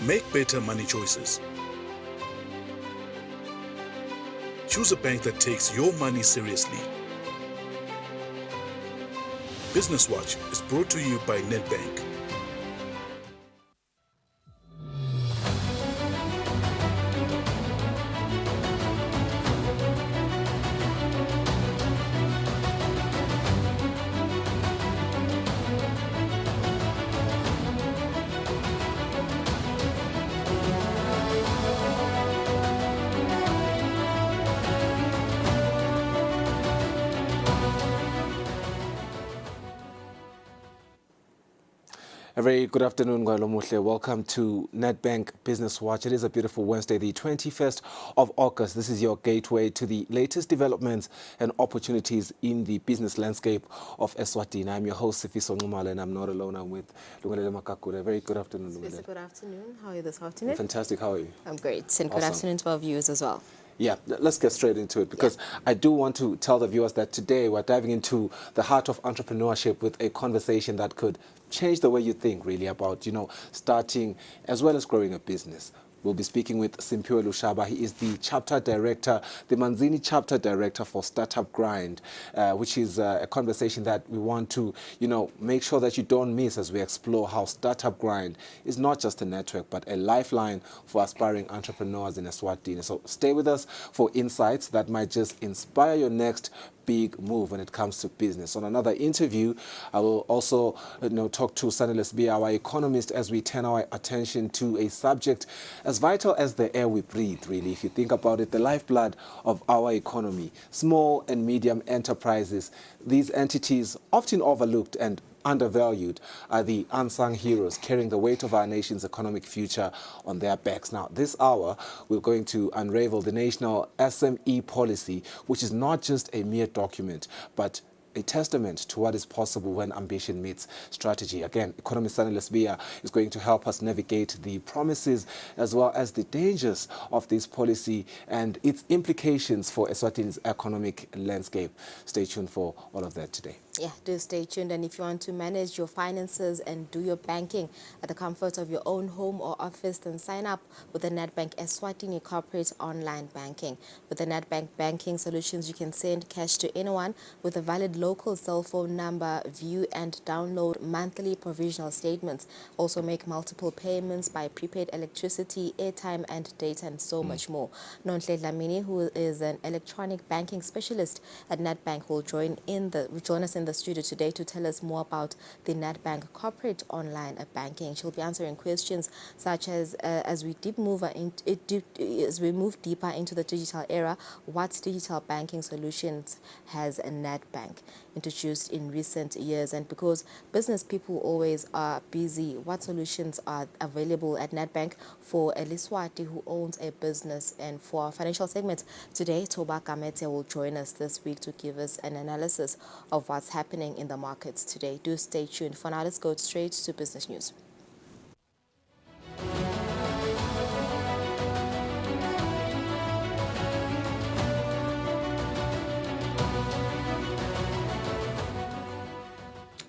Make better money choices. Choose a bank that takes your money seriously. Business Watch is brought to you by Nedbank. A very good afternoon, Gwalomuhle. Welcome to Nedbank Business Watch. It is a beautiful Wednesday, the 21st of August. This is your gateway to the latest developments and opportunities in the business landscape of Eswatini. I'm your host, Sifiso Ngumale, and I'm not alone. I'm with Lungalele Makakure. Very good afternoon, Lungalele. Good afternoon. How are you this afternoon? Fantastic. How are you? I'm great. And good Awesome. afternoon to our viewers as well. Yeah, let's get straight into it because I do want to tell the viewers that today we're diving into the heart of entrepreneurship with a conversation that could change the way you think really about, starting as well as growing a business. We'll be speaking with Simpiwe Lushaba. He is the chapter director, the Manzini chapter director for Startup Grind, which is a conversation that we want to, make sure that you don't miss as we explore how Startup Grind is not just a network, but a lifeline for aspiring entrepreneurs in Eswatini. So stay with us for insights that might just inspire your next big move when it comes to business. On another interview, I will also talk to Sanele Sbi, our economist, as we turn our attention to a subject as vital as the air we breathe, really. If you think about it, the lifeblood of our economy, small and medium enterprises, these entities often overlooked and undervalued are the unsung heroes carrying the weight of our nation's economic future on their backs. Now, this hour, we're going to unravel the national SME policy, which is not just a mere document, but a testament to what is possible when ambition meets strategy. Again, economist Sanele Sbi is going to help us navigate the promises as well as the dangers of this policy and its implications for Eswatini's economic landscape. Stay tuned for all of that today. Yeah, do stay tuned. And if you want to manage your finances and do your banking at the comfort of your own home or office, then sign up with the Nedbank Eswatini Corporate Online Banking. With the Nedbank Banking Solutions, you can send cash to anyone with a valid local cell phone number, view and download monthly provisional statements, also make multiple payments by prepaid electricity, airtime and data, and so much more. Nonhle Dlamini, who is an electronic banking specialist at Nedbank, will join us in the studio today to tell us more about the Nedbank Corporate Online Banking. She'll be answering questions such as we move deeper into the digital era, what digital banking solutions has a Nedbank introduced in recent years? And because business people always are busy, what solutions are available at Nedbank for Eliswati who owns a business? And for our financial segment today, Toba Kamete will join us this week to give us an analysis of what's happening in the markets today. Do stay tuned. For now, let's go straight to business news.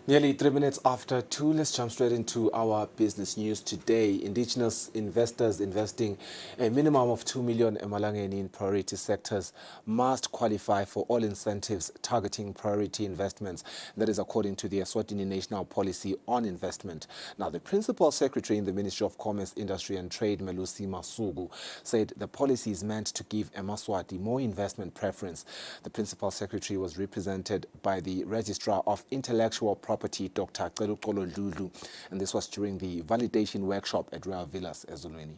Nearly 3 minutes after 2, let's jump straight into our business news today. Indigenous investors investing a minimum of 2 million emalangeni in priority sectors must qualify for all incentives targeting priority investments. That is according to the Eswatini National Policy on Investment. Now, the Principal Secretary in the Ministry of Commerce, Industry and Trade, Melusi Masugu, said the policy is meant to give eMaswati more investment preference. The Principal Secretary was represented by the Registrar of Intellectual Property, Dr. Lulu, and this was during the validation workshop at Royal Villas, Ezulwini.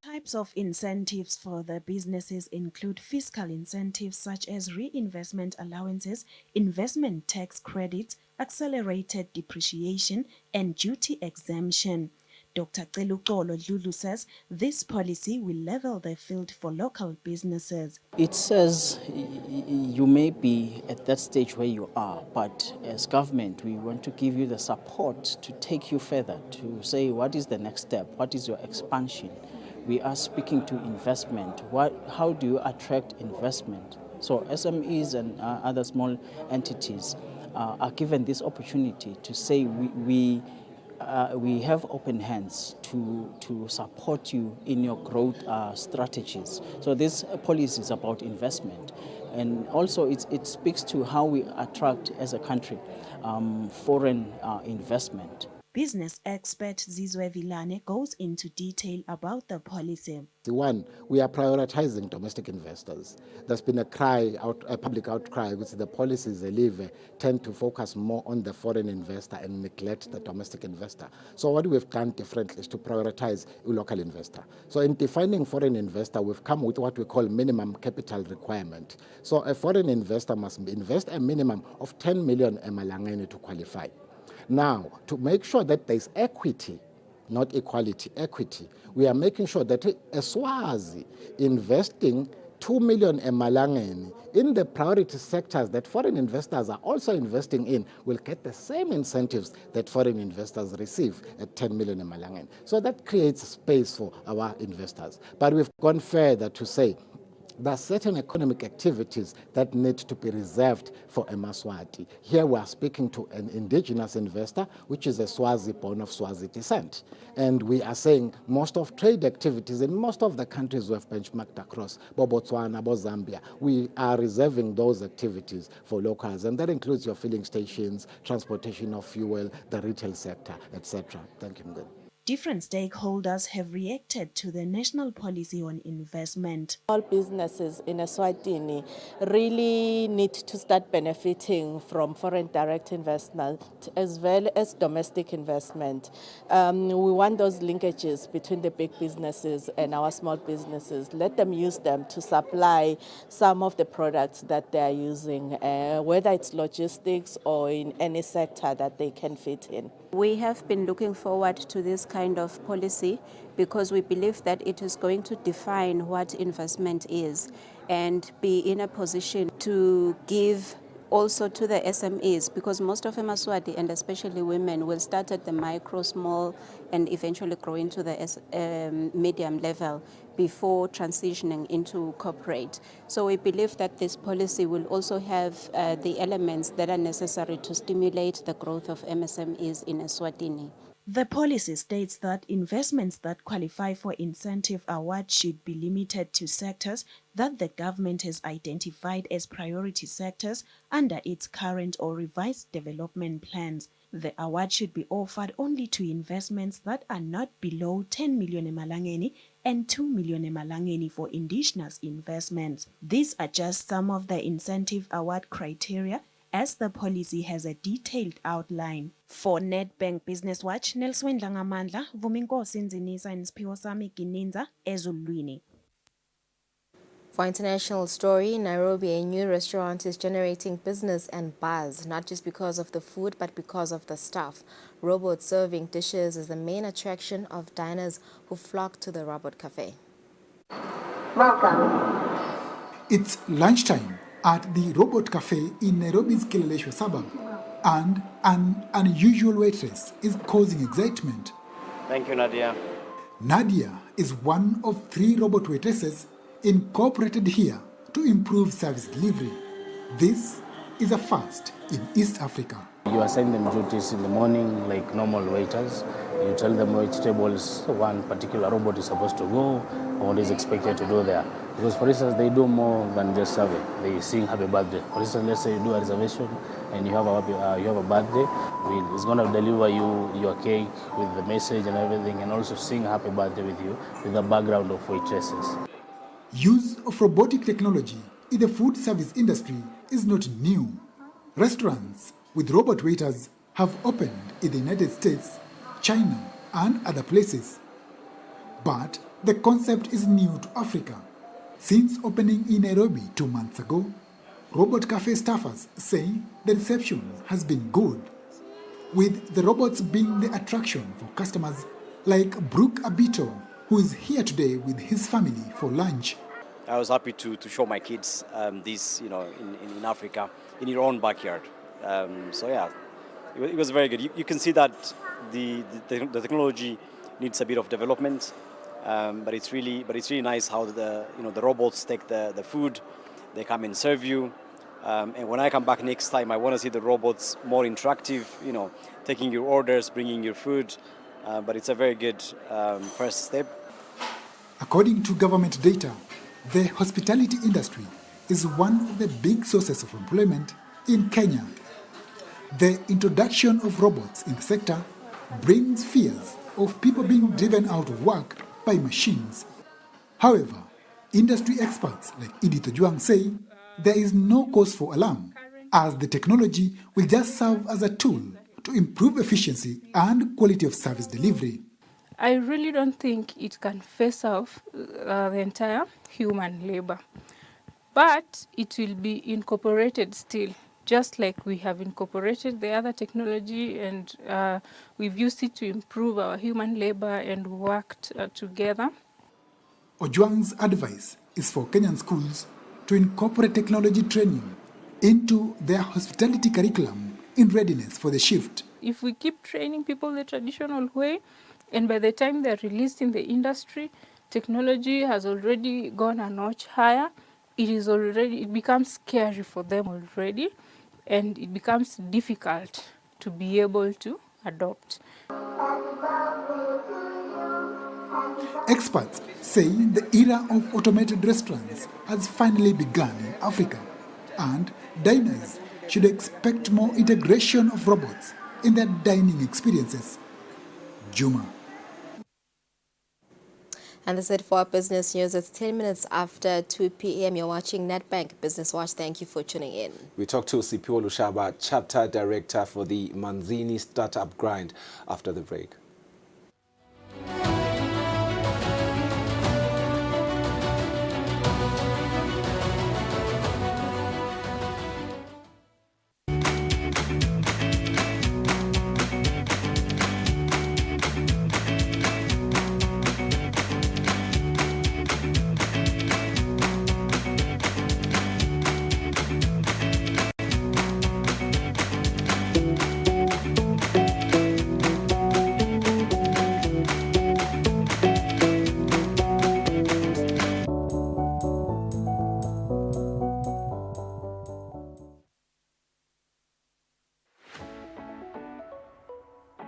Types of incentives for the businesses include fiscal incentives such as reinvestment allowances, investment tax credits, accelerated depreciation, and duty exemption. Dr. Lulu says this policy will level the field for local businesses. It says you may be at that stage where you are, but as government, we want to give you the support to take you further, to say what is the next step, what is your expansion. We are speaking to investment. How do you attract investment? So SMEs and other small entities are given this opportunity to say we we have open hands to support you in your growth strategies. So this policy is about investment. And also it speaks to how we attract as a country foreign investment. Business expert Zizwe Vilane goes into detail about the policy. One, we are prioritizing domestic investors. There's been a public outcry, which the policies they leave tend to focus more on the foreign investor and neglect the domestic investor. So what we've done differently is to prioritize a local investor. So in defining foreign investor, we've come with what we call minimum capital requirement. So a foreign investor must invest a minimum of 10 million emalangeni to qualify. Now, to make sure that there's equity, not equality, equity, we are making sure that Eswatini investing 2 million emalangeni in the priority sectors that foreign investors are also investing in will get the same incentives that foreign investors receive at 10 million emalangeni. So that creates space for our investors. But we've gone further to say there are certain economic activities that need to be reserved for Eswatini. Here we are speaking to an indigenous investor, which is a Swazi born of Swazi descent. And we are saying most of trade activities in most of the countries we have benchmarked across, Botswana, Zambia, we are reserving those activities for locals. And that includes your filling stations, transportation of fuel, the retail sector, etc. Thank you, Mgeni. Different stakeholders have reacted to the national policy on investment. All businesses in Eswatini really need to start benefiting from foreign direct investment as well as domestic investment. We want those linkages between the big businesses and our small businesses. Let them use them to supply some of the products that they are using, whether it's logistics or in any sector that they can fit in. We have been looking forward to this kind of policy because we believe that it is going to define what investment is and be in a position to give also to the SMEs, because most of Eswatini, and especially women, will start at the micro, small, and eventually grow into the medium level before transitioning into corporate. So we believe that this policy will also have the elements that are necessary to stimulate the growth of MSMEs in Eswatini. The policy states that investments that qualify for incentive award should be limited to sectors that the government has identified as priority sectors under its current or revised development plans. The award should be offered only to investments that are not below 10 million emalangeni and 2 million emalangeni for indigenous investments. These are just some of the incentive award criteria, as the policy has a detailed outline. For Nedbank Business Watch, Nelson Dlangamandla, Vuminkosi Nzinisa and Sphiwo Sami Gininza, Ezulwini. For international story, Nairobi, a new restaurant is generating business and buzz, not just because of the food, but because of the staff. Robots serving dishes is the main attraction of diners who flock to the Robot Cafe. Welcome. It's lunchtime at the Robot Cafe in Nairobi's Kileleshwa suburb, and an unusual waitress is causing excitement. Thank you, Nadia. Nadia is one of 3 robot waitresses incorporated here to improve service delivery. This is a first in East Africa. You assign them duties in the morning like normal waiters. You tell them which tables one particular robot is supposed to go or what is expected to do there. Because for instance, they do more than just survey. They sing happy birthday. For instance, let's say you do a reservation and you have a birthday. It's going to deliver you your cake with the message and everything, and also sing happy birthday with you with the background of waitresses. Use of robotic technology in the food service industry is not new. Restaurants with robot waiters have opened in the United States, China, and other places. But the concept is new to Africa. Since opening in Nairobi 2 months ago, Robot Cafe staffers say the reception has been good, with the robots being the attraction for customers like Brooke Abito, who is here today with his family for lunch. I was happy to show my kids this, in Africa, in your own backyard. So yeah, it was very good. You can see that the technology needs a bit of development, but it's really nice how the robots take the food, they come and serve you. And when I come back next time, I want to see the robots more interactive, you know, taking your orders, bringing your food. But it's a very good first step. According to government data, the hospitality industry is one of the big sources of employment in Kenya. The introduction of robots in the sector brings fears of people being driven out of work by machines. However, industry experts like Edith Ojuang say there is no cause for alarm, as the technology will just serve as a tool to improve efficiency and quality of service delivery. I really don't think it can face off the entire human labor, but it will be incorporated still, just like we have incorporated the other technology, and we've used it to improve our human labor and worked together. Ojuang's advice is for Kenyan schools to incorporate technology training into their hospitality curriculum in readiness for the shift. If we keep training people the traditional way, and by the time they're released in the industry, technology has already gone a notch higher, it becomes scary for them already, and it becomes difficult to be able to adopt. Experts say the era of automated restaurants has finally begun in Africa, and diners should expect more integration of robots in their dining experiences. Juma. And that's it for our business news. It's 10 minutes after 2 p.m. You're watching NetBank Business Watch. Thank you for tuning in. We talked to Sipho Lushaba, Chapter Director for the Manzini Startup Grind, after the break.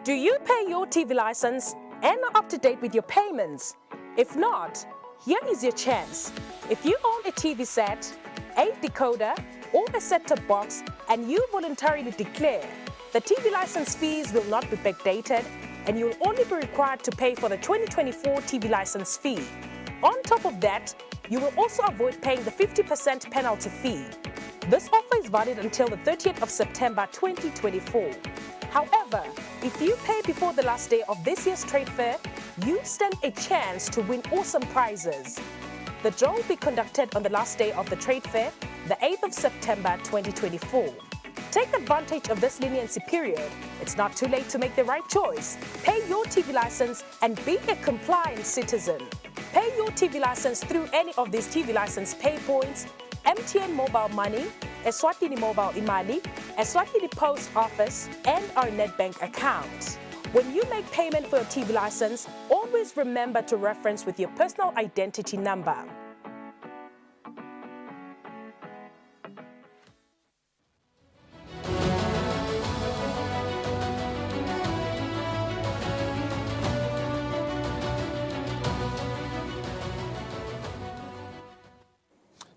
Do you pay your TV license and are up to date with your payments? If not, here is your chance. If you own a TV set, a decoder, or a set-top box and you voluntarily declare, the TV license fees will not be backdated and you will only be required to pay for the 2024 TV license fee. On top of that, you will also avoid paying the 50% penalty fee. This offer is valid until the 30th of September 2024. However, if you pay before the last day of this year's trade fair, you stand a chance to win awesome prizes. The draw will be conducted on the last day of the trade fair, the 8th of September 2024. Take advantage of this leniency period. It's not too late to make the right choice. Pay your TV license and be a compliant citizen. Pay your TV license through any of these TV license pay points, MTN Mobile Money, Eswatini Mobile Imali, Eswatini Post Office, and our NetBank account. When you make payment for your TV license, always remember to reference with your personal identity number.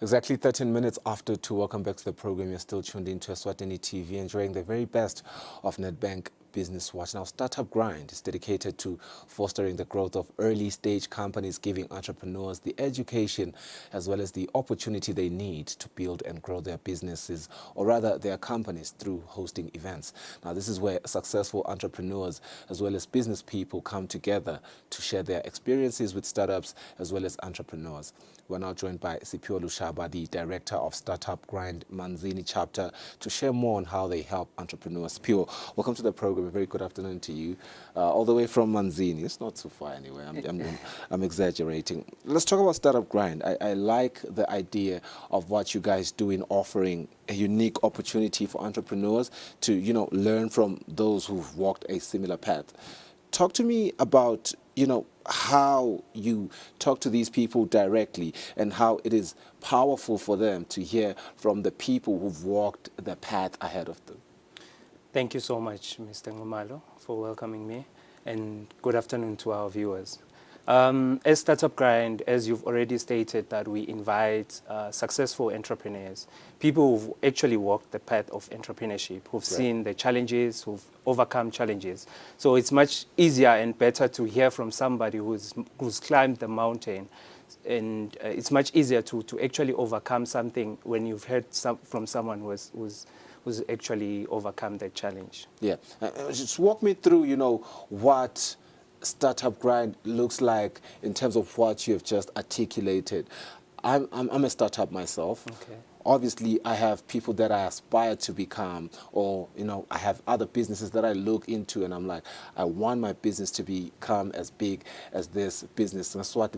Exactly 13 minutes after 2. Welcome back to the program. You're still tuned into Eswatini TV, enjoying the very best of NetBank Business Watch. Now, Startup Grind is dedicated to fostering the growth of early-stage companies, giving entrepreneurs the education as well as the opportunity they need to build and grow their businesses, or rather their companies, through hosting events. Now, this is where successful entrepreneurs as well as business people come together to share their experiences with startups as well as entrepreneurs. We're now joined by Sipho Lushaba, the Director of Startup Grind Manzini Chapter, to share more on how they help entrepreneurs. Sipho, welcome to the program. A very good afternoon to you. All the way from Manzini. It's not too far anyway. I'm exaggerating. Let's talk about Startup Grind. I like the idea of what you guys do in offering a unique opportunity for entrepreneurs to, learn from those who've walked a similar path. Talk to me about, how you talk to these people directly and how it is powerful for them to hear from the people who've walked the path ahead of them. Thank you so much, Mr. Ngumalo, for welcoming me, and good afternoon to our viewers. As Startup Grind, as you've already stated, that we invite successful entrepreneurs, people who've actually walked the path of entrepreneurship, who've seen the challenges, who've overcome challenges. So it's much easier and better to hear from somebody who's climbed the mountain, and it's much easier to actually overcome something when you've heard from someone who's actually overcome that challenge. Yeah, just walk me through, what Startup Grind looks like in terms of what you have just articulated. I'm a startup myself. Okay. Obviously, I have people that I aspire to become, or I have other businesses that I look into, and I'm like, I want my business to become as big as this business. Just walk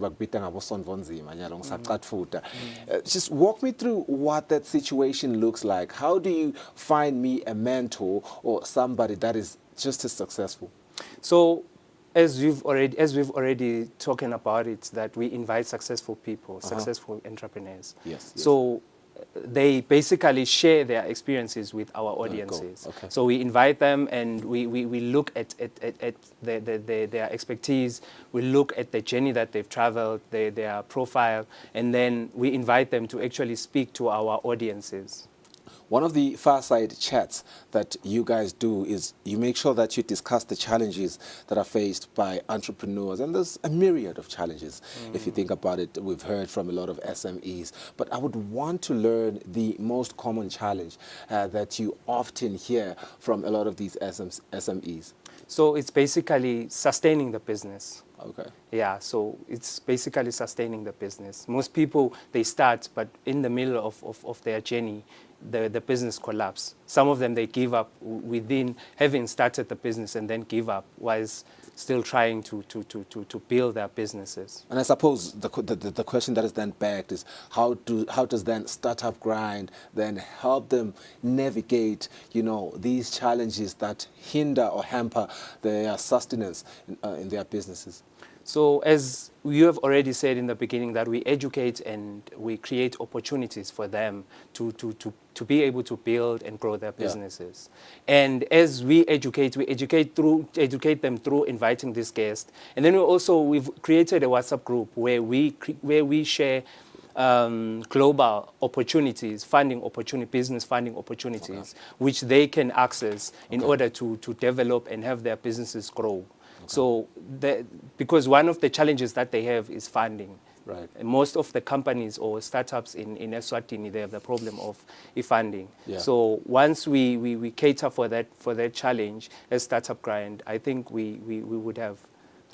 me through what that situation looks like. How do you find me a mentor or somebody that is just as successful? So, as we've already talking about it, that we invite successful people, successful entrepreneurs. Yes. So they basically share their experiences with our audiences. Okay. So we invite them, and we look at their expertise. We look at the journey that they've traveled, their profile, and then we invite them to actually speak to our audiences. One of the fireside chats that you guys do is you make sure that you discuss the challenges that are faced by entrepreneurs. And there's a myriad of challenges. If you think about it, we've heard from a lot of SMEs. But I would want to learn the most common challenge that you often hear from a lot of these SMEs. So it's basically sustaining the business. Okay. Yeah, so it's basically sustaining the business. Most people, they start, but in the middle of their journey, the business collapse. Some of them, they give up within having started the business and then give up whilst still trying to build their businesses. And I suppose the question that is then backed is how does then Startup Grind then help them navigate these challenges that hinder or hamper their sustenance in their businesses? So as you have already said in the beginning, that we educate and we create opportunities for them to be able to build and grow their businesses. Yeah. And as we educate them through inviting this guest. And then we've created a WhatsApp group where we share global opportunities, business funding opportunities, which they can access in order to develop and have their businesses grow. So, because one of the challenges that they have is funding. Right. And most of the companies or startups in Eswatini, they have the problem of funding. Yeah. So once we cater for that challenge as Startup Grind, I think we would have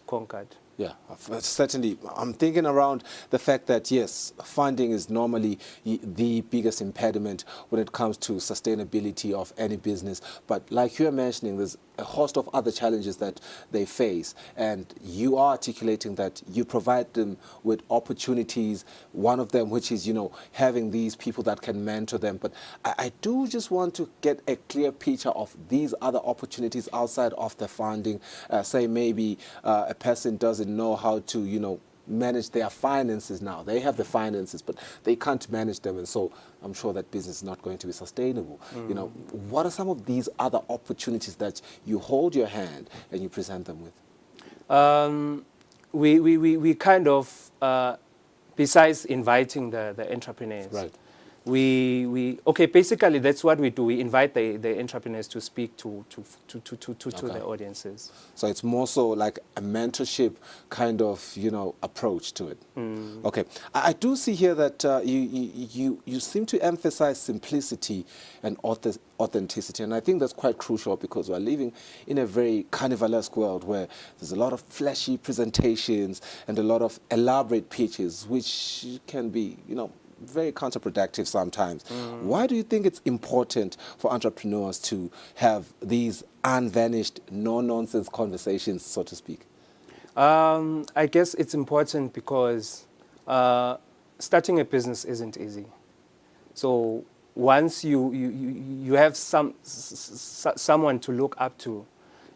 conquered. Yeah, certainly. I'm thinking around the fact that, yes, funding is normally the biggest impediment when it comes to sustainability of any business. But like you're mentioning, there's a host of other challenges that they face. And you are articulating that you provide them with opportunities, one of them which is, having these people that can mentor them. But I do just want to get a clear picture of these other opportunities outside of the funding. Say maybe a person doesn't know how to, manage their finances now. They have the finances, but they can't manage them, and so I'm sure that business is not going to be sustainable. What are some of these other opportunities that you hold your hand and you present them with? We kind of, besides inviting the entrepreneurs, right. Basically that's what we do. We invite the entrepreneurs to speak to the audiences. So it's more so like a mentorship kind of approach to it. Okay, I do see here that you seem to emphasize simplicity and authenticity, and I think that's quite crucial because we're living in a very carnivalesque world where there's a lot of flashy presentations and a lot of elaborate pitches, which can be very counterproductive sometimes. Why do you think it's important for entrepreneurs to have these unvarnished, no-nonsense conversations, so to speak? I guess it's important because starting a business isn't easy. So once you have someone to look up to,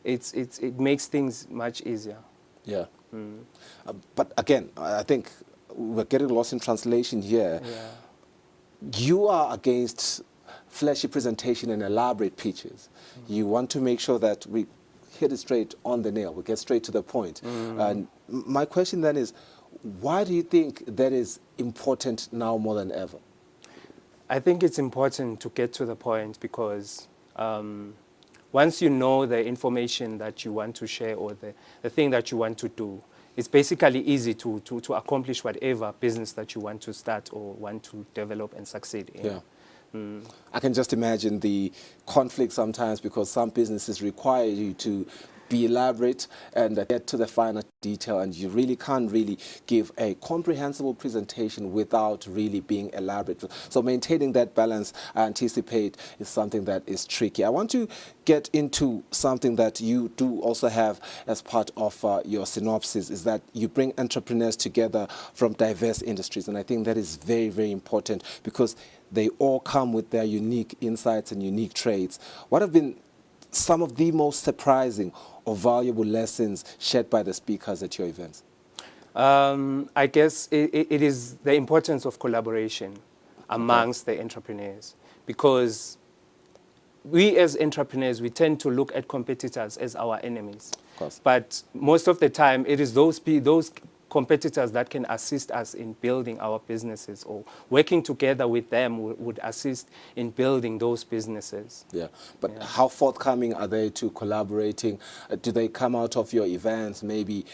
it makes things much easier. Yeah. But again, I think we're getting lost in translation here. Yeah. You are against flashy presentation and elaborate pitches. You want to make sure that we hit it straight on the nail, we get straight to the point. And my question then is, why do you think that is important now more than ever? I think it's important to get to the point because once you know the information that you want to share or the thing that you want to do, it's basically easy to accomplish whatever business that you want to start or want to develop and succeed in. Yeah. I can just imagine the conflict sometimes because some businesses require you to be elaborate and get to the finer detail, and you really can't really give a comprehensible presentation without really being elaborate. So maintaining that balance, I anticipate, is something that is tricky. I want to get into something that you do also have as part of your synopsis, is that you bring entrepreneurs together from diverse industries, and I think that is very, very important because they all come with their unique insights and unique traits. What have been some of the most surprising or valuable lessons shared by the speakers at your events? I guess it is the importance of collaboration amongst the entrepreneurs, because we as entrepreneurs, we tend to look at competitors as our enemies. Of course. But most of the time, it is those competitors that can assist us in building our businesses, or working together with them would assist in building those businesses. Yeah, but how forthcoming are they to collaborating? Do they come out of your events maybe,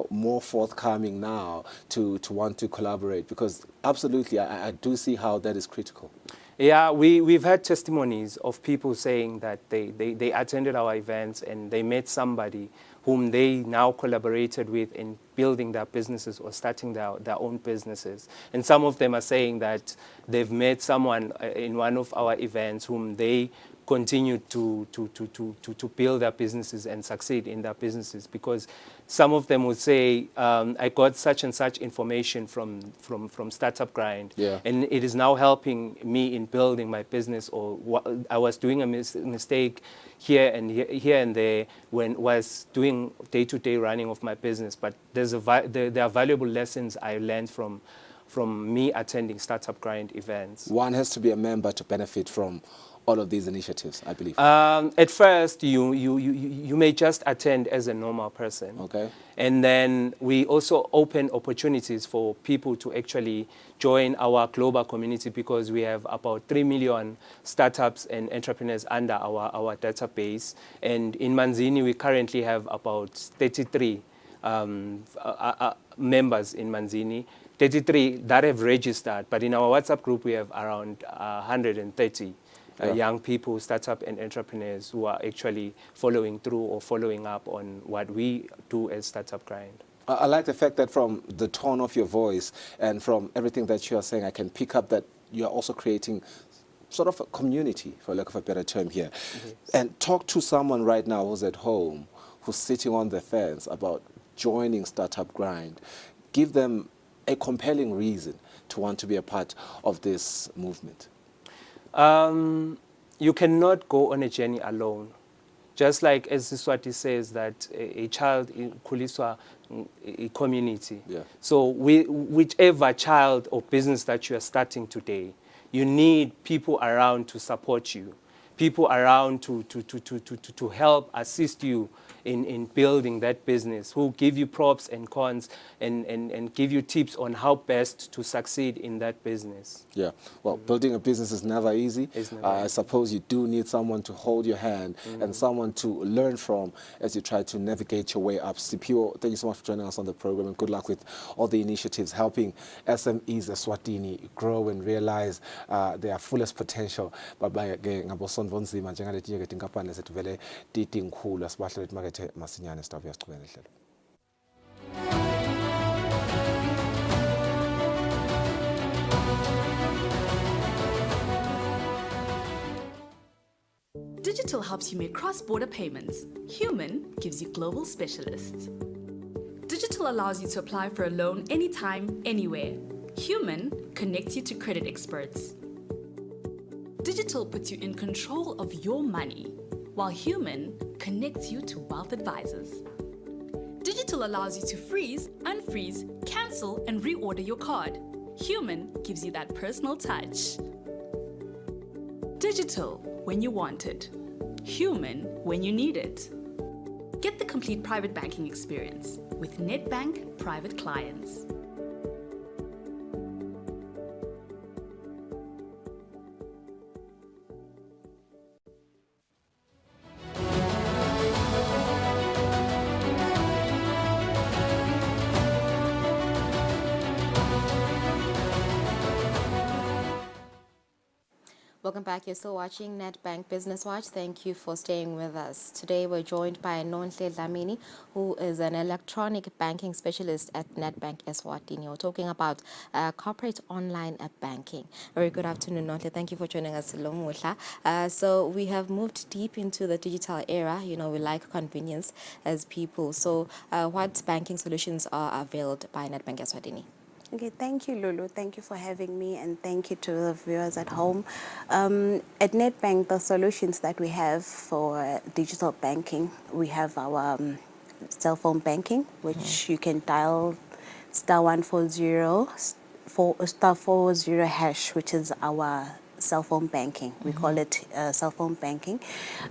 more forthcoming now to want to collaborate? Because absolutely, I do see how that is critical. Yeah, we've had testimonies of people saying that they attended our events and they met somebody whom they now collaborated with in building their businesses or starting their own businesses. And some of them are saying that they've met someone in one of our events whom they continue to build their businesses and succeed in their businesses, because some of them would say, I got such and such information from Startup Grind, and it is now helping me in building my business, or I was doing a mistake here and there when was doing day-to-day running of my business, but there are valuable lessons I learned from me attending Startup Grind events. One has to be a member to benefit from all of these initiatives, I believe. At first, you may just attend as a normal person. Okay. And then we also open opportunities for people to actually join our global community, because we have about 3 million startups and entrepreneurs under our database. And in Manzini, we currently have about 33 members in Manzini. 33 that have registered, but in our WhatsApp group, we have around 130. Young people, startup and entrepreneurs who are actually following through or following up on what we do as Startup Grind. I like the fact that from the tone of your voice and from everything that you are saying, I can pick up that you are also creating sort of a community, for lack of a better term here. Yes. And talk to someone right now who's at home, who's sitting on the fence about joining Startup Grind. Give them a compelling reason to want to be a part of this movement. You cannot go on a journey alone. Just like as Eswatini says that a child khuliswa a community. Yeah. So whichever child or business that you are starting today, you need people around to support you, people around to help assist you in building that business, who give you props and cons and give you tips on how best to succeed in that business. Yeah, well, building a business is never easy. I suppose you do need someone to hold your hand and someone to learn from as you try to navigate your way up. Sipio, thank you so much for joining us on the program, and good luck with all the initiatives helping SMEs Eswatini grow and realize their fullest potential. Masinyane stuff yasichubeka ihlelo. Digital helps you make cross-border payments. Human gives you global specialists. Digital allows you to apply for a loan anytime, anywhere. Human connects you to credit experts. Digital puts you in control of your money, while Human connects you to wealth advisors. Digital allows you to freeze, unfreeze, cancel, and reorder your card. Human gives you that personal touch. Digital when you want it. Human when you need it. Get the complete private banking experience with Nedbank Private Clients. Welcome back. You're still watching Nedbank Business Watch. Thank you for staying with us. Today we're joined by Nonhle Dlamini, who is an electronic banking specialist at Nedbank Eswatini. We're talking about corporate online banking. Very good afternoon, Nonhle. Thank you for joining us. So we have moved deep into the digital era. You know, we like convenience as people. So what banking solutions are availed by Nedbank Eswatini? Okay, thank you, Lulu. Thank you for having me, and thank you to the viewers at home. At Nedbank, the solutions that we have for digital banking, we have our cell phone banking, which you can dial *140 *40# which is our cell phone banking. We call it cell phone banking.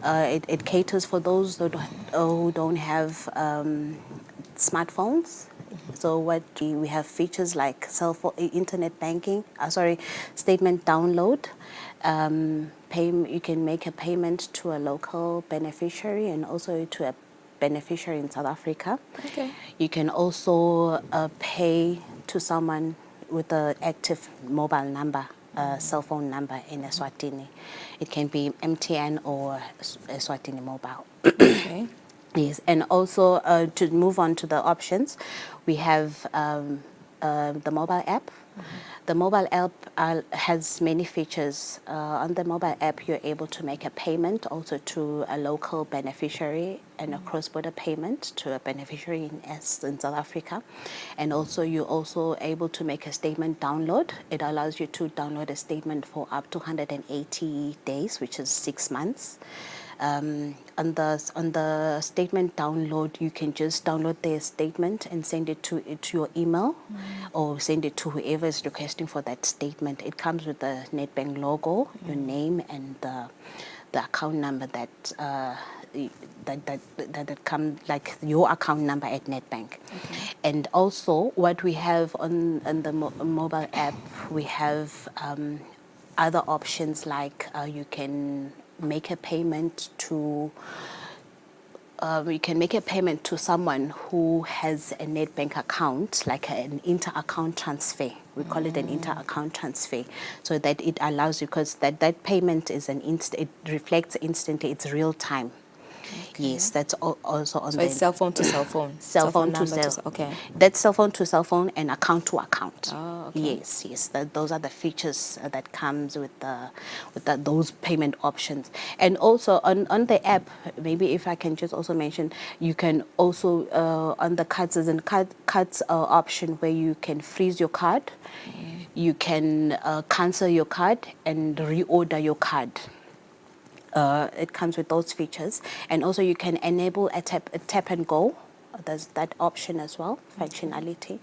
It caters for those who don't have smartphones. So what we have features like cell phone, internet banking, statement download. You can make a payment to a local beneficiary and also to a beneficiary in South Africa. Okay. You can also pay to someone with an active mobile number, cell phone number in Eswatini. It can be MTN or Eswatini Mobile. Okay. Yes, and also to move on to the options, we have the mobile app. The mobile app has many features. On the mobile app, you're able to make a payment also to a local beneficiary and a cross-border payment to a beneficiary in South Africa. And also, you're also able to make a statement download. It allows you to download a statement for up to 180 days, which is 6 months. On the statement download, you can just download the statement and send it to your email or send it to whoever is requesting for that statement. It comes with the Nedbank logo, your name, and the account number that come like your account number at Nedbank. Okay. And also what we have on the mobile app, we have other options like you can make a payment to someone who has a Nedbank account, like an inter-account transfer. We call it an inter-account transfer, so that it allows you, because that payment is it reflects instantly, it's real time. Okay. Yes, that's also on so it's cell phone to cell phone. Cell phone to cell. Okay. That's cell phone to cell phone and account to account. Oh, okay. Yes. Those are the features that comes with those payment options. And also on the app, maybe if I can just also mention, you can also on the cards, there's a cards option where you can freeze your card, you can cancel your card and reorder your card. It comes with those features, and also you can enable a tap and go. There's that option as well, functionality.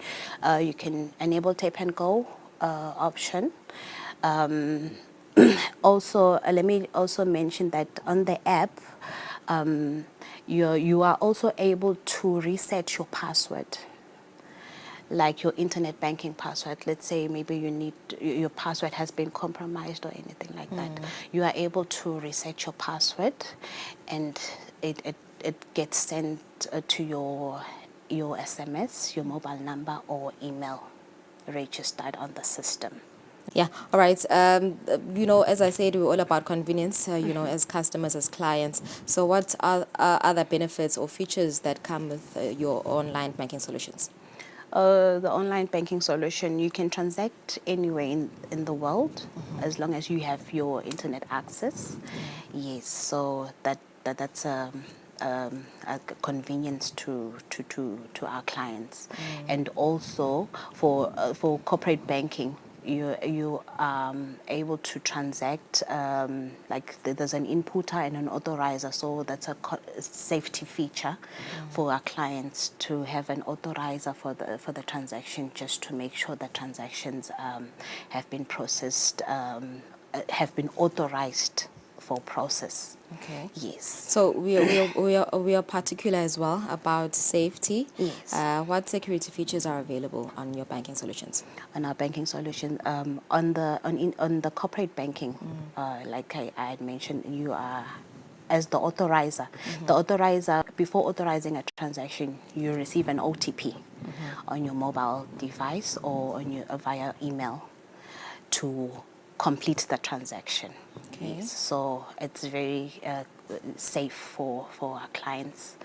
You can enable tap and go option. Also, let me also mention that on the app, you are also able to reset your password. Like your internet banking password. Let's say maybe your password has been compromised or anything like that. You are able to reset your password, and it gets sent to your SMS, your mobile number or email registered on the system. Yeah, all right. As I said, we're all about convenience, as customers, as clients. So what are other benefits or features that come with your online banking solutions? The online banking solution, you can transact anywhere in the world as long as you have your internet access. Yes, so that's a convenience to our clients. And also for corporate banking, you able to transact, like there's an inputter and an authorizer, so that's a safety feature for our clients to have an authorizer for the transaction, just to make sure that transactions have been processed, have been authorized for process. Okay. Yes. So we are particular as well about safety. Yes. What security features are available on your banking solutions? On our banking solution, on the corporate banking, like I had mentioned, you are as the authorizer. The authorizer, before authorizing a transaction, you receive an OTP on your mobile device or on your via email to complete the transaction. Okay. Yes, so it's very safe for our clients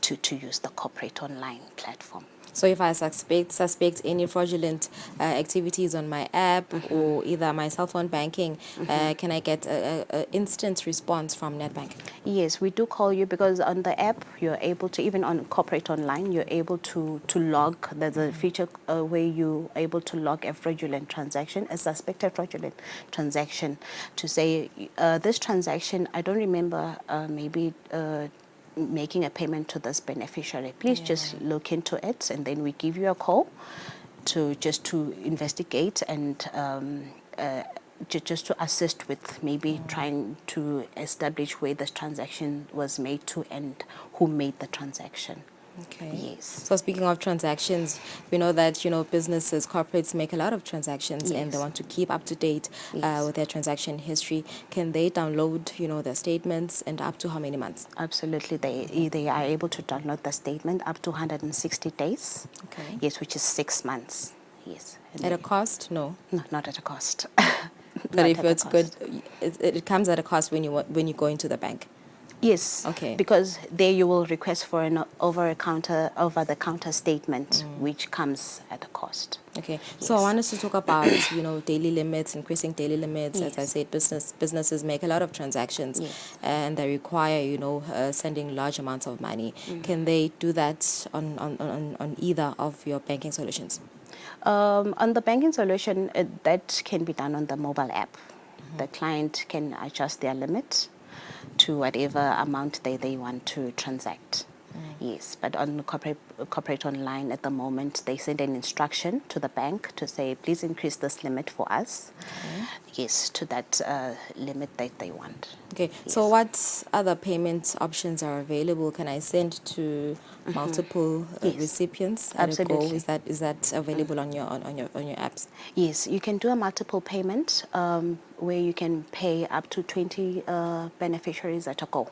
to use the corporate online platform. So if I suspect any fraudulent activities on my app or either my cell phone banking, can I get an instant response from NetBank? Yes, we do call you, because on the app you're able to, even on corporate online, you're able to log. There's a feature where you're able to log a fraudulent transaction, a suspected fraudulent transaction, to say this transaction, I don't remember, maybe making a payment to this beneficiary. Please just look into it, and then we give you a call to investigate and just to assist with maybe trying to establish where this transaction was made to and who made the transaction. Okay. Yes. So speaking of transactions, we know that, businesses, corporates make a lot of transactions and they want to keep up to date with their transaction history. Can they download, their statements, and up to how many months? Absolutely. They are able to download the statement up to 160 days. Okay. Yes, which is 6 months. Yes. At a cost? No. No, not at a cost. But if it's good, it comes at a cost when you go into the bank. Yes. Okay. Because there you will request for an over-the-counter statement, which comes at a cost. Okay. Yes. So I want us to talk about, daily limits, increasing daily limits. As I said, businesses make a lot of transactions, and they require, sending large amounts of money. Can they do that on either of your banking solutions? On the banking solution, that can be done on the mobile app. The client can adjust their limit to whatever amount they want to transact. Yes, but on corporate online at the moment, they send an instruction to the bank to say, please increase this limit for us. Yes, to that limit that they want. Okay, so what other payment options are available? Can I send to multiple recipients at a go? Is that available on your apps? Yes, you can do a multiple payment where you can pay up to 20 beneficiaries at a go.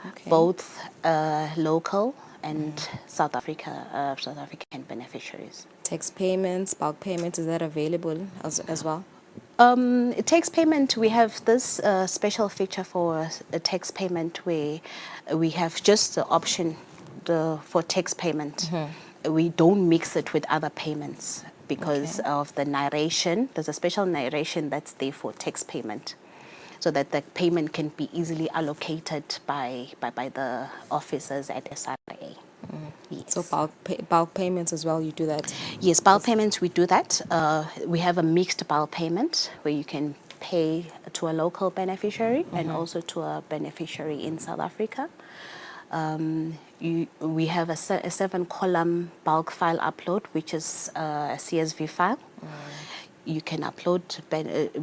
Okay. Both local and South African beneficiaries. Tax payments, bulk payments, is that available as well? Tax payment, we have this special feature for a tax payment where we have just the option for tax payment. We don't mix it with other payments because of the narration. There's a special narration that's there for tax payment, so that the payment can be easily allocated by the officers at SRA. Yes. So bulk payments as well, you do that? Yes, bulk payments, we do that. We have a mixed bulk payment where you can pay to a local beneficiary and also to a beneficiary in South Africa. We have a 7-column bulk file upload, which is a CSV file. You can upload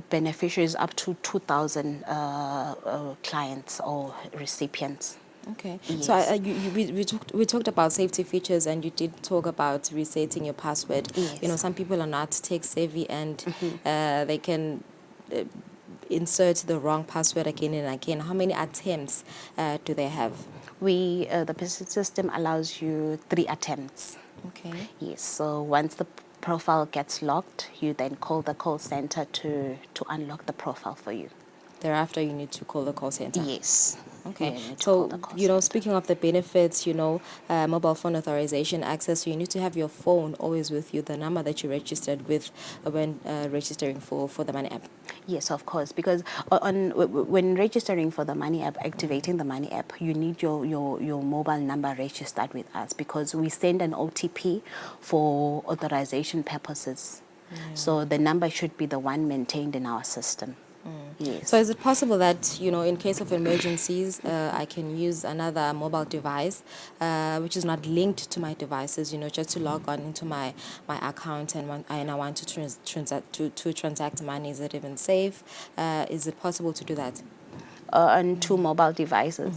beneficiaries up to 2,000 clients or recipients. Okay. Yes. So we talked about safety features, and you did talk about resetting your password. Yes. Some people are not tech savvy, and they can insert the wrong password again and again. How many attempts do they have? The system allows you 3 attempts. Okay. Yes. So once the profile gets locked, you then call the call center to unlock the profile for you. Thereafter, you need to call the call center. Yes. Okay. So, speaking of the benefits, mobile phone authorization access, so you need to have your phone always with you, the number that you registered with when registering for the Money app. Yes, of course, because when registering for the Money app, activating the Money app, you need your mobile number registered with us, because we send an OTP for authorization purposes. So the number should be the one maintained in our system. Yes. So is it possible that, in case of emergencies, I can use another mobile device, which is not linked to my devices, just to log on into my account and I want to transact money? Is it even safe? Is it possible to do that? On two mobile devices.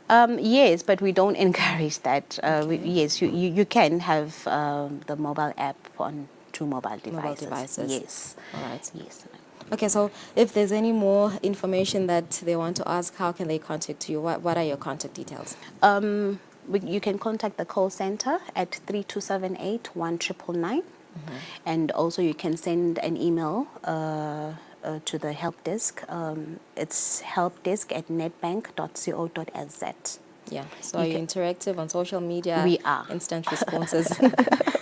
Yes, but we don't encourage that. Yes, you can have the mobile app on two mobile devices. Yes. All right. Yes. Okay, so if there's any more information that they want to ask, how can they contact you? What are your contact details? You can contact the call center at 3278 1999, and also you can send an email to the help desk. It's helpdesk@nedbank.co.nz. Yeah. So are you interactive on social media? We are. Instant responses.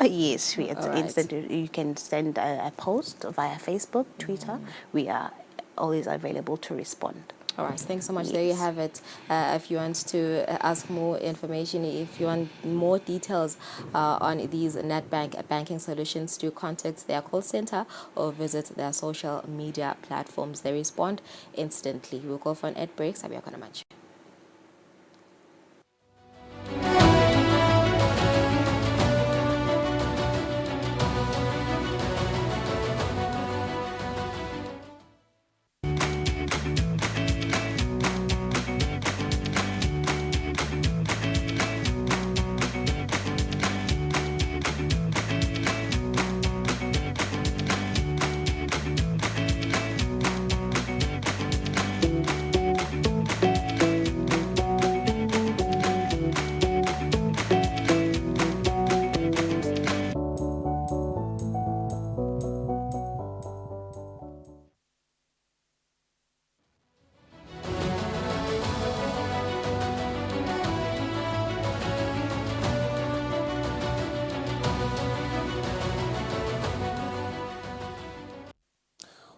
Yes, we are instant. Right. You can send a post via Facebook, Twitter. We are always available to respond. All right, thanks so much. Yes. There you have it. If you want to ask more information, if you want more details on these Nedbank banking solutions, do contact their call center or visit their social media platforms. They respond instantly. We'll go for an ad break. Sabiakona Manchi.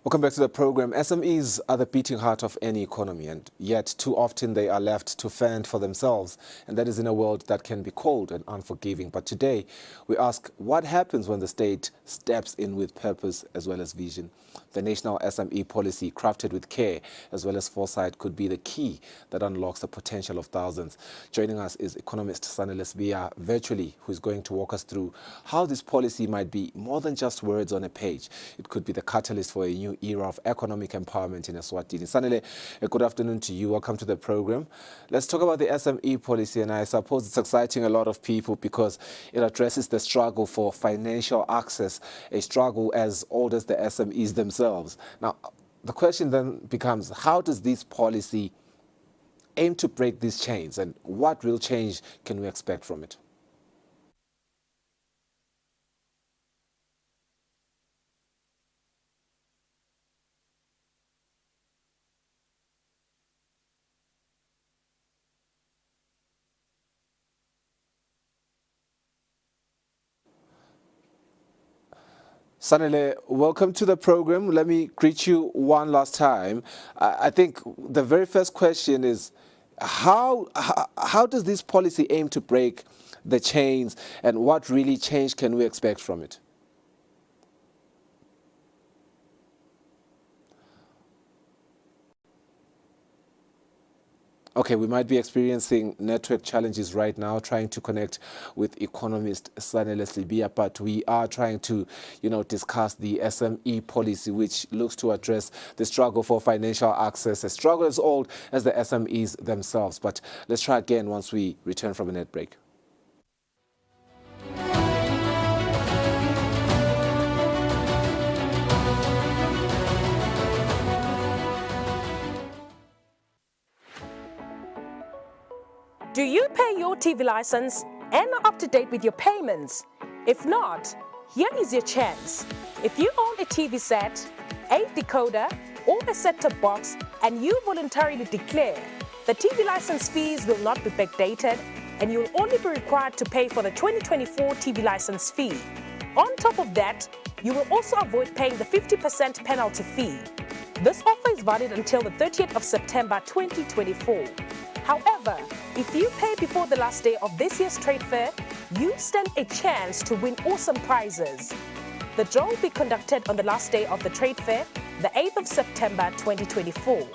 Welcome back to the program. SMEs are the beating heart of any economy, and yet too often they are left to fend for themselves, and that is in a world that can be cold and unforgiving. But today we ask, what happens when the state steps in with purpose as well as vision? The national SME policy, crafted with care as well as foresight, could be the key that unlocks the potential of thousands. Joining us is economist Sanele Sibia virtually, who is going to walk us through how this policy might be more than just words on a page. It could be the catalyst for a new era of economic empowerment in Eswatini. Sanele, good afternoon to you. Welcome to the program. Let's talk about the SME policy, and I suppose it's exciting a lot of people because it addresses the struggle for financial access, a struggle as old as the SMEs themselves. Now, the question then becomes, how does this policy aim to break these chains, and what real change can we expect from it? Sanele, welcome to the program. Let me greet you one last time. I think the very first question is, how does this policy aim to break the chains, and what really change can we expect from it? Okay, we might be experiencing network challenges right now, trying to connect with economist Sanele Sibia, but we are trying to, discuss the SME policy, which looks to address the struggle for financial access, a struggle as old as the SMEs themselves. But let's try again once we return from a net break. Do you pay your TV license and are up to date with your payments? If not, here is your chance. If you own a TV set, a decoder, or a set-top box and you voluntarily declare, the TV license fees will not be backdated and you will only be required to pay for the 2024 TV license fee. On top of that, you will also avoid paying the 50% penalty fee. This offer is valid until the 30th of September 2024. However, if you pay before the last day of this year's trade fair, you stand a chance to win awesome prizes. The draw will be conducted on the last day of the trade fair, the 8th of September 2024.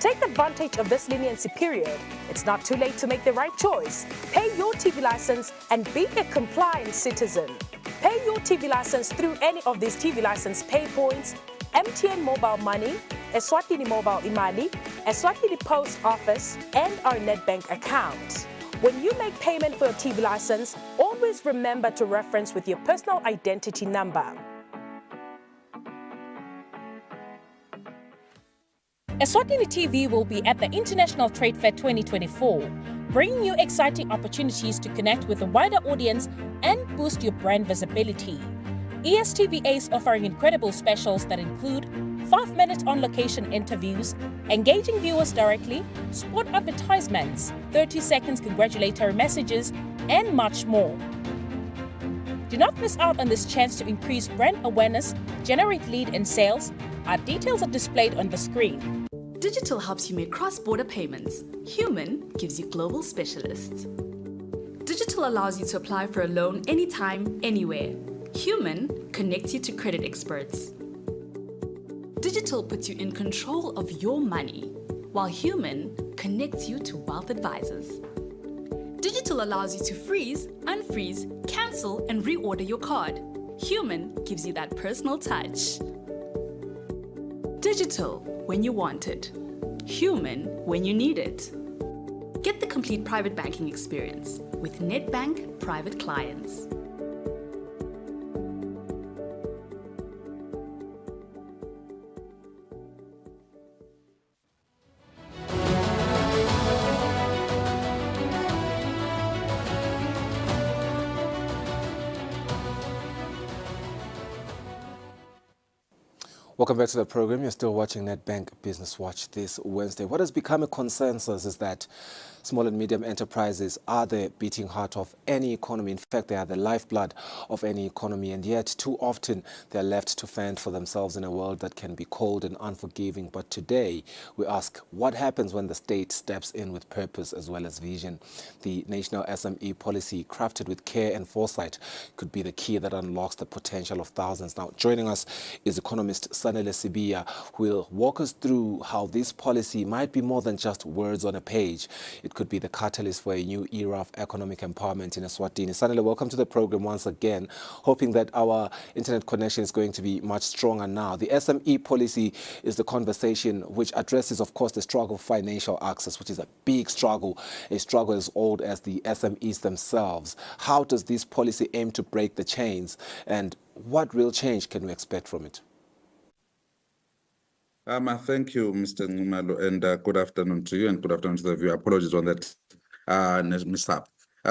Take advantage of this leniency period. It's not too late to make the right choice. Pay your TV license and be a compliant citizen. Pay your TV license through any of these TV license pay points, MTN Mobile Money, Eswatini Mobile Imali, Eswatini Post Office, and our NetBank account. When you make payment for your TV license, always remember to reference with your personal identity number. Eswatini TV will be at the International Trade Fair 2024, bringing you exciting opportunities to connect with a wider audience and boost your brand visibility. ESTVA is offering incredible specials that include 5-minute on-location interviews, engaging viewers directly, spot advertisements, 30 seconds congratulatory messages, and much more. Do not miss out on this chance to increase brand awareness, generate lead and sales. Our details are displayed on the screen. Digital helps you make cross-border payments. Human gives you global specialists. Digital allows you to apply for a loan anytime, anywhere. Human connects you to credit experts. Digital puts you in control of your money, while Human connects you to wealth advisors. Digital allows you to freeze, unfreeze, cancel, and reorder your card. Human gives you that personal touch. Digital when you want it. Human when you need it. Get the complete private banking experience with NetBank Private Clients. Welcome back to the program. You're still watching NetBank Business Watch this Wednesday. What has become a consensus is that small and medium enterprises are the beating heart of any economy. In fact, they are the lifeblood of any economy, and yet too often they're left to fend for themselves in a world that can be cold and unforgiving. But today we ask, what happens when the state steps in with purpose as well as vision? The national SME policy, crafted with care and foresight, could be the key that unlocks the potential of thousands. Now, joining us is economist Sanele Sibia, who will walk us through how this policy might be more than just words on a page. It could be the catalyst for a new era of economic empowerment in Eswatini. Sanele, welcome to the program once again, hoping that our internet connection is going to be much stronger now. The SME policy is the conversation which addresses, of course, the struggle for financial access, which is a big struggle, a struggle as old as the SMEs themselves. How does this policy aim to break the chains, and what real change can we expect from it? Thank you, Mr. Ngumalo, and good afternoon to you and good afternoon to the viewer. Apologies on that mishap.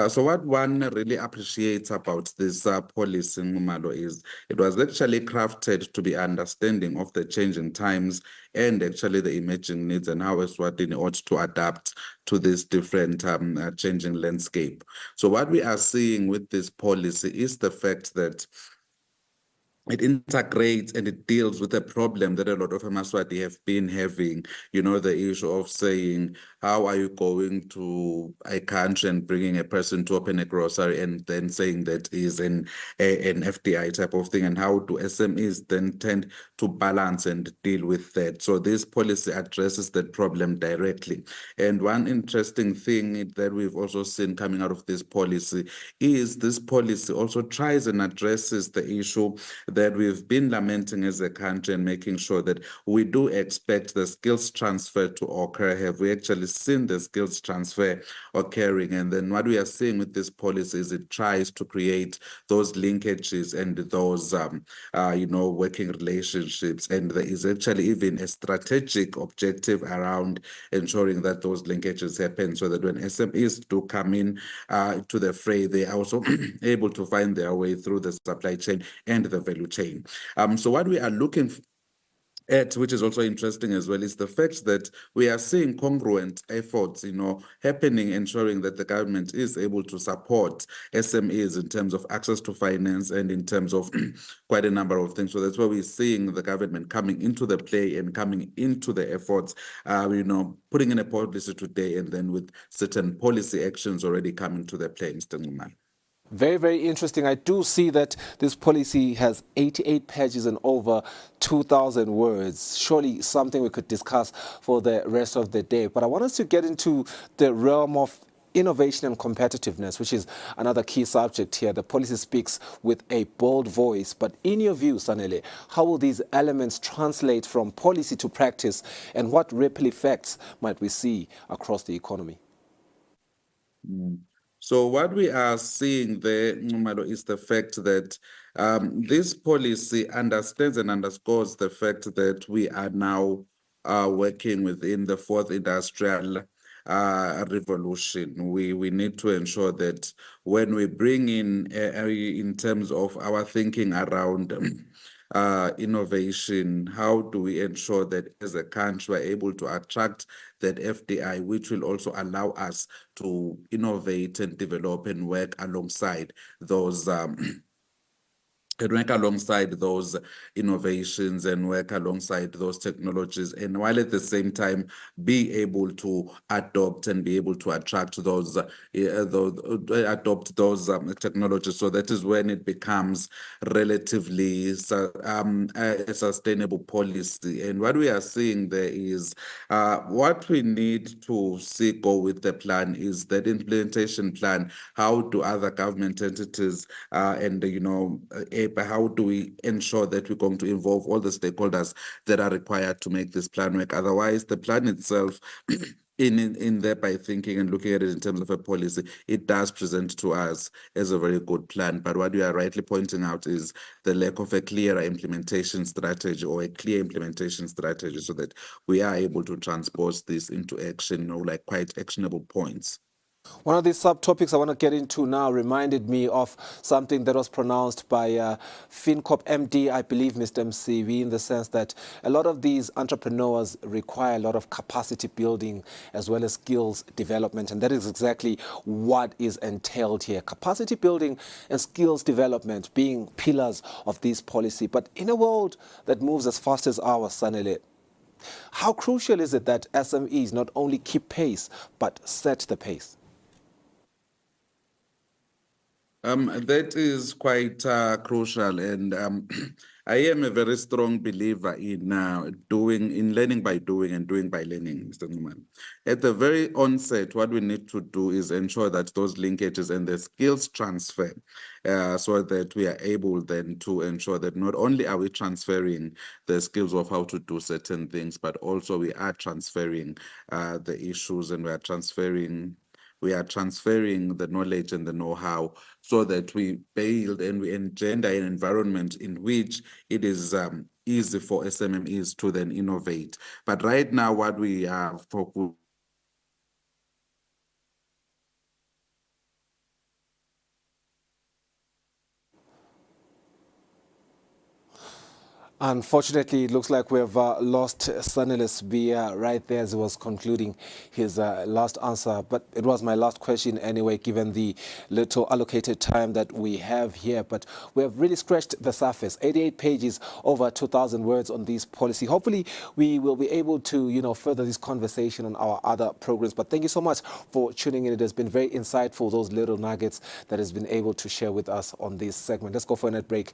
So what one really appreciates about this policy, Ngumalo, is it was actually crafted to be understanding of the changing times and actually the emerging needs and how Eswatini ought to adapt to this different changing landscape. So what we are seeing with this policy is the fact that it integrates and it deals with a problem that a lot of Maswati have been having, you know, the issue of saying, how are you going to a country and bringing a person to open a grocery and then saying that is an FDI type of thing, and how do SMEs then tend to balance and deal with that? So this policy addresses that problem directly. And one interesting thing that we've also seen coming out of this policy is this policy also tries and addresses the issue that we've been lamenting as a country and making sure that we do expect the skills transfer to occur. Have we actually seen the skills transfer occurring? And then what we are seeing with this policy is it tries to create those linkages and those, working relationships. And there is actually even a strategic objective around ensuring that those linkages happen, so that when SMEs do come in to the fray, they are also able to find their way through the supply chain and the value chain. So what we are looking at, which is also interesting as well, is the fact that we are seeing congruent efforts, happening, ensuring that the government is able to support SMEs in terms of access to finance and in terms of quite a number of things. So that's why we're seeing the government coming into the play and coming into the efforts, putting in a policy today and then with certain policy actions already coming to the play, Mr. Ngumalo. Very, very interesting. I do see that this policy has 88 pages and over 2,000 words. Surely something we could discuss for the rest of the day. But I want us to get into the realm of innovation and competitiveness, which is another key subject here. The policy speaks with a bold voice. But in your view, Sanele, how will these elements translate from policy to practice, and what ripple effects might we see across the economy? So what we are seeing there, Nxumalo, is the fact that this policy understands and underscores the fact that we are now working within the fourth industrial revolution. We need to ensure that when we bring in terms of our thinking around innovation, how do we ensure that as a country we're able to attract that FDI, which will also allow us to innovate and develop and work alongside those innovations and work alongside those technologies, and while at the same time be able to adopt and be able to attract those technologies. So that is when it becomes relatively a sustainable policy. And what we are seeing there is what we need to go with the plan is that implementation plan. How do other government entities and how do we ensure that we're going to involve all the stakeholders that are required to make this plan work? Otherwise, the plan itself, in there by thinking and looking at it in terms of a policy, it does present to us as a very good plan. But what you are rightly pointing out is the lack of a clearer implementation strategy or a clear implementation strategy so that we are able to transpose this into action, like quite actionable points. One of these subtopics I want to get into now reminded me of something that was pronounced by FinCorp MD, I believe Mr. MCV, in the sense that a lot of these entrepreneurs require a lot of capacity building as well as skills development. And that is exactly what is entailed here. Capacity building and skills development being pillars of this policy. But in a world that moves as fast as ours, Sanele, how crucial is it that SMEs not only keep pace, but set the pace? That is quite crucial, and I am a very strong believer in learning by doing and doing by learning, Mr. Newman. At the very onset, what we need to do is ensure that those linkages and the skills transfer, so that we are able then to ensure that not only are we transferring the skills of how to do certain things, but also we are transferring the issues, and we are transferring the knowledge and the know-how so that we build and we engender an environment in which it is easy for SMMEs to then innovate. But right now, what we are focused Unfortunately, it looks like we have lost Sanele Sibia right there as he was concluding his last answer. But it was my last question anyway, given the little allocated time that we have here. But we have really scratched the surface. 88 pages, over 2,000 words on this policy. Hopefully, we will be able to, further this conversation on our other programs. But thank you so much for tuning in. It has been very insightful, those little nuggets that has been able to share with us on this segment. Let's go for a net break.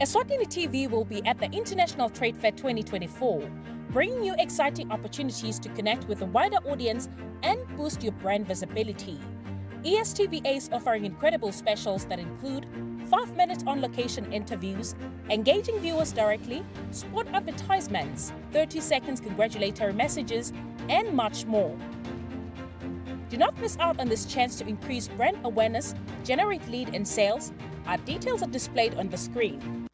Eswatini TV will be at the International Trade Fair 2024, bringing you exciting opportunities to connect with a wider audience and boost your brand visibility. ESTVA is offering incredible specials that include 5-minute on-location interviews, engaging viewers directly, spot advertisements, 30 seconds congratulatory messages, and much more. Do not miss out on this chance to increase brand awareness, generate lead and sales, Our details are displayed on the screen.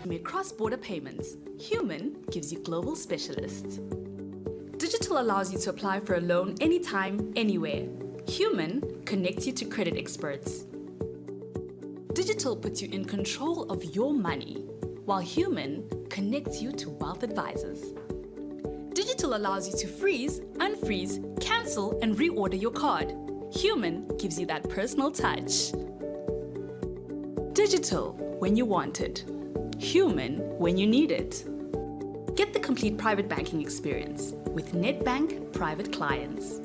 Make cross-border payments. Human gives you global specialists. Digital allows you to apply for a loan anytime, anywhere. Human connects you to credit experts. Digital puts you in control of your money, while Human connects you to wealth advisors. Digital allows you to freeze, unfreeze, cancel, and reorder your card. Human gives you that personal touch. Digital when you want it. Human when you need it. Get the complete private banking experience with Nedbank Private Clients.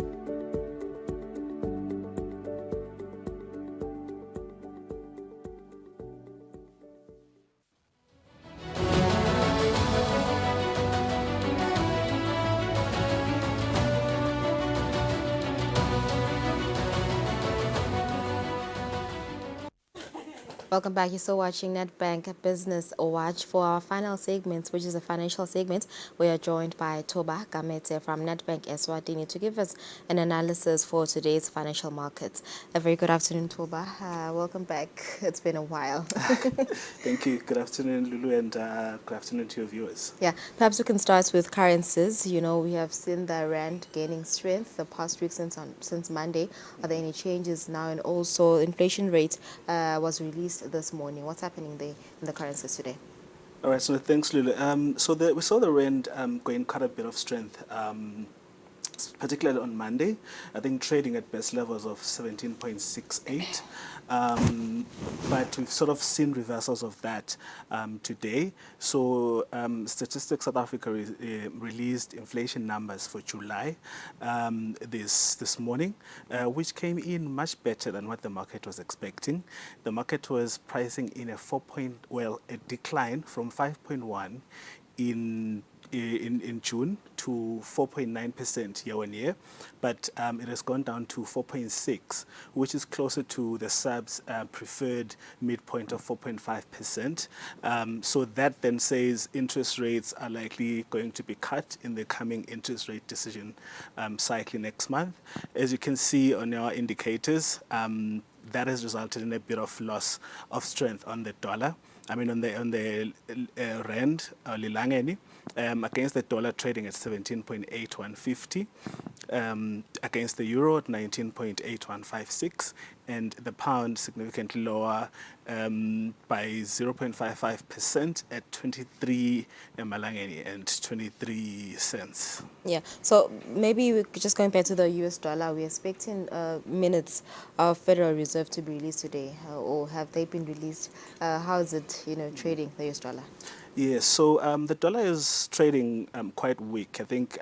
Welcome back. You're still watching Nedbank Business Watch. For our final segment, which is a financial segment, we are joined by Toba Gamete from Nedbank Eswatini to give us an analysis for today's financial markets. A very good afternoon, Toba. Welcome back. It's been a while. Thank you. Good afternoon, Lulu, and good afternoon to your viewers. Yeah, perhaps we can start with currencies. You know, we have seen the rand gaining strength the past week since Monday. Are there any changes now? And also, inflation rate was released this morning. What's happening there in the currencies today? All right, so thanks, Lulu. We saw the rand gain quite a bit of strength, particularly on Monday. I think trading at best levels of 17.68. But we've sort of seen reversals of that today. So Statistics South Africa released inflation numbers for July this morning, which came in much better than what the market was expecting. The market was pricing in a decline from 5.1 in June to 4.9% year on year, but it has gone down to 4.6, which is closer to the SAB's preferred midpoint of 4.5%. So that then says interest rates are likely going to be cut in the coming interest rate decision cycle next month. As you can see on our indicators, that has resulted in a bit of loss of strength on the dollar. I mean, on the rand, lilangeni, against the dollar trading at 17.8150, against the euro at 19.8156, and the pound significantly lower by 0.55% at 23 malangeni and 23 cents. Yeah, so maybe we just going back to the US dollar, we're expecting minutes of Federal Reserve to be released today, or have they been released? How is it, trading the US dollar? Yes, so the dollar is trading quite weak. I think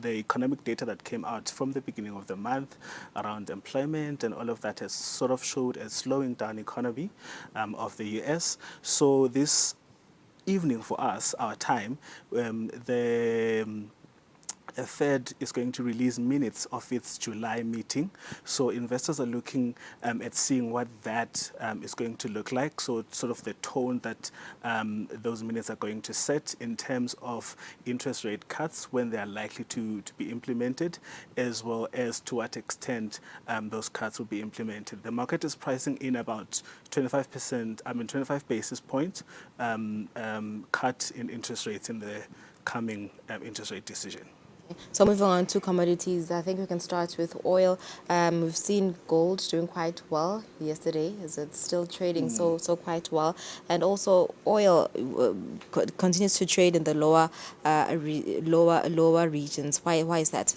the economic data that came out from the beginning of the month around employment and all of that has sort of showed a slowing down economy of the US. So this evening for us, our time, the Fed is going to release minutes of its July meeting. So investors are looking at seeing what that is going to look like. So sort of the tone that those minutes are going to set in terms of interest rate cuts, when they are likely to be implemented, as well as to what extent those cuts will be implemented. The market is pricing in about 25 basis point cut in interest rates in the coming interest rate decision. So moving on to commodities, I think we can start with oil. We've seen gold doing quite well yesterday. Is it still trading so quite well? And also oil continues to trade in the lower regions. Why is that?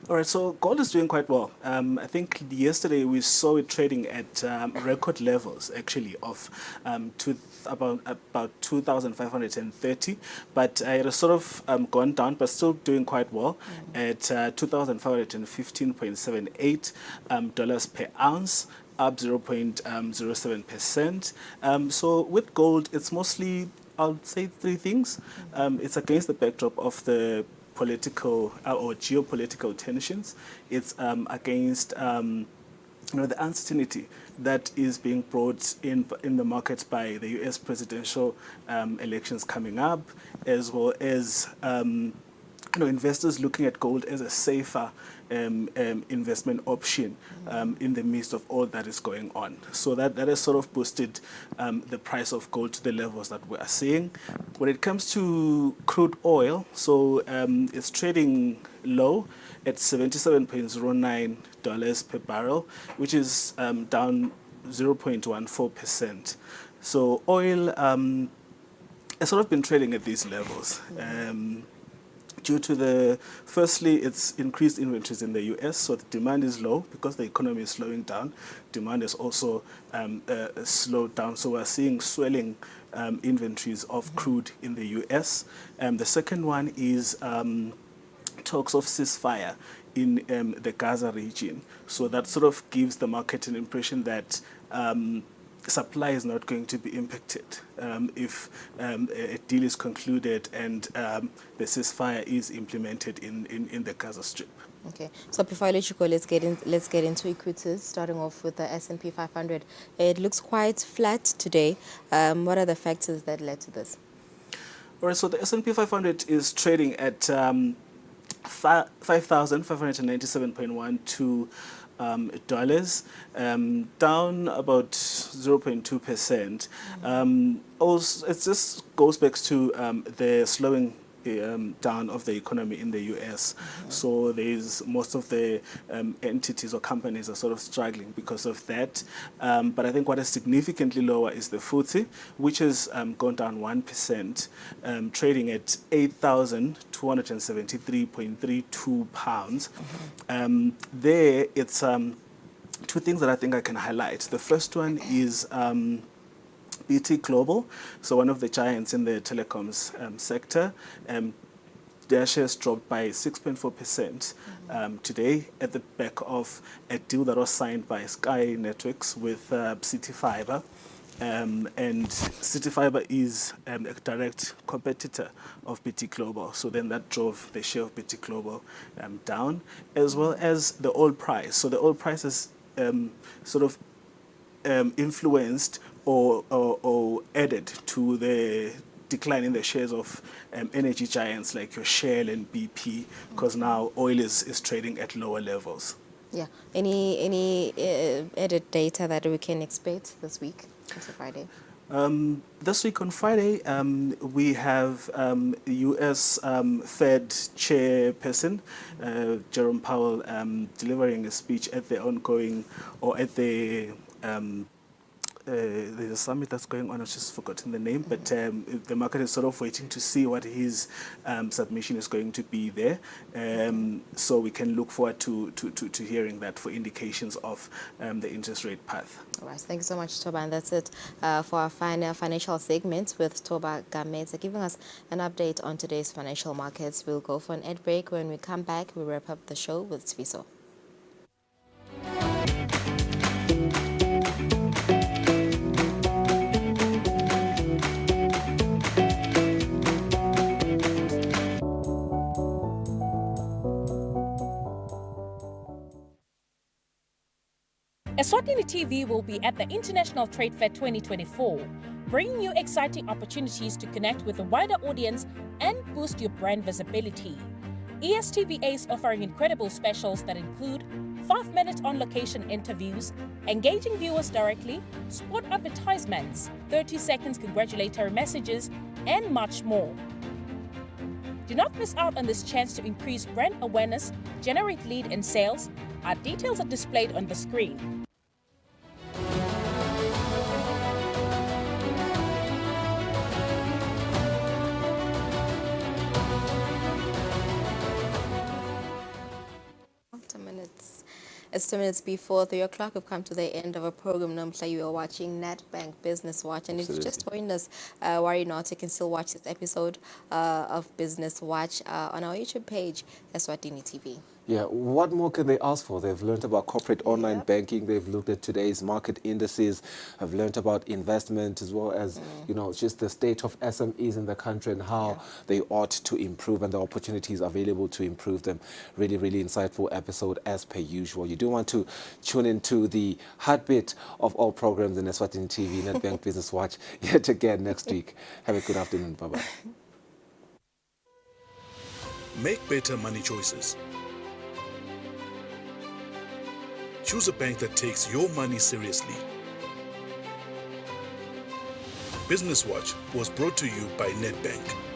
All right, so gold is doing quite well. I think yesterday we saw it trading at record levels, actually, of about 2,530, but it has sort of gone down, but still doing quite well at $2,515.78 dollars per ounce, up 0.07%. So with gold, it's mostly, I'll say, three things. It's against the backdrop of the political or geopolitical tensions. It's against the uncertainty that is being brought in the market by the U.S. presidential elections coming up, as well as investors looking at gold as a safer investment option in the midst of all that is going on. So that has sort of boosted the price of gold to the levels that we are seeing. When it comes to crude oil, so it's trading low at $77.09 per barrel, which is down 0.14%. So oil has sort of been trading at these levels. Due to firstly, it's increased inventories in the US, so the demand is low because the economy is slowing down. Demand is also slowed down, so we're seeing swelling inventories of crude in the US. The second one is talks of ceasefire in the Gaza region. So that sort of gives the market an impression that supply is not going to be impacted if a deal is concluded and the ceasefire is implemented in the Gaza Strip. Okay, so before I let you go, let's get into equities, starting off with the S&P 500. It looks quite flat today. What are the factors that led to this? All right, so the S&P 500 is trading at 5,597.12 dollars, down about 0.2%. Also, it just goes back to the slowing down of the economy in the US. So there's most of the entities or companies are sort of struggling because of that. But I think what is significantly lower is the FTSE, which has gone down 1%, trading at 8,273.32 pounds. There, it's two things that I think I can highlight. The first one is BT Global, so one of the giants in the telecoms sector. Their shares dropped by 6.4% today at the back of a deal that was signed by Sky Networks with City Fibre. And City Fibre is a direct competitor of BT Global, so then that drove the share of BT Global down, as well as the oil price. So the oil price is sort of influenced or added to the decline in the shares of energy giants like your Shell and BP, because now oil is trading at lower levels. Yeah. Any added data that we can expect this week, this Friday? This week on Friday, we have U.S. Fed Chairperson Jerome Powell delivering a speech at the ongoing, or at the there's a summit that's going on. I've just forgotten the name, but the market is sort of waiting to see what his submission is going to be there. So we can look forward to hearing that for indications of the interest rate path. All right, thank you so much, Toba. And that's it for our final financial segment with Toba Gameza giving us an update on today's financial markets. We'll go for an ad break. When we come back, we'll wrap up the show with Sviso. Eswatini TV will be at the International Trade Fair 2024, bringing you exciting opportunities to connect with a wider audience and boost your brand visibility. ESTVA is offering incredible specials that include 5-minute on-location interviews, engaging viewers directly, spot advertisements, 30 seconds congratulatory messages, and much more. Do not miss out on this chance to increase brand awareness, generate lead and sales. Our details are displayed on the screen. It's 2 minutes before 3 o'clock. We've come to the end of a program. Namhla, you are watching Nedbank Business Watch. And if you just joined us, worry not, you can still watch this episode of Business Watch on our YouTube page, Eswatini TV. Yeah, what more can they ask for? They've learned about corporate online banking. They've looked at today's market indices. Have learned about investment, as well as, you know, just the state of SMEs in the country and how they ought to improve and the opportunities available to improve them. Really, really insightful episode as per usual. You do want to tune into the heartbeat of all programs in Eswatini TV, Nedbank Business Watch, yet again next week. Have a good afternoon. Bye-bye. Make better money choices. Choose a bank that takes your money seriously. Business Watch was brought to you by Nedbank.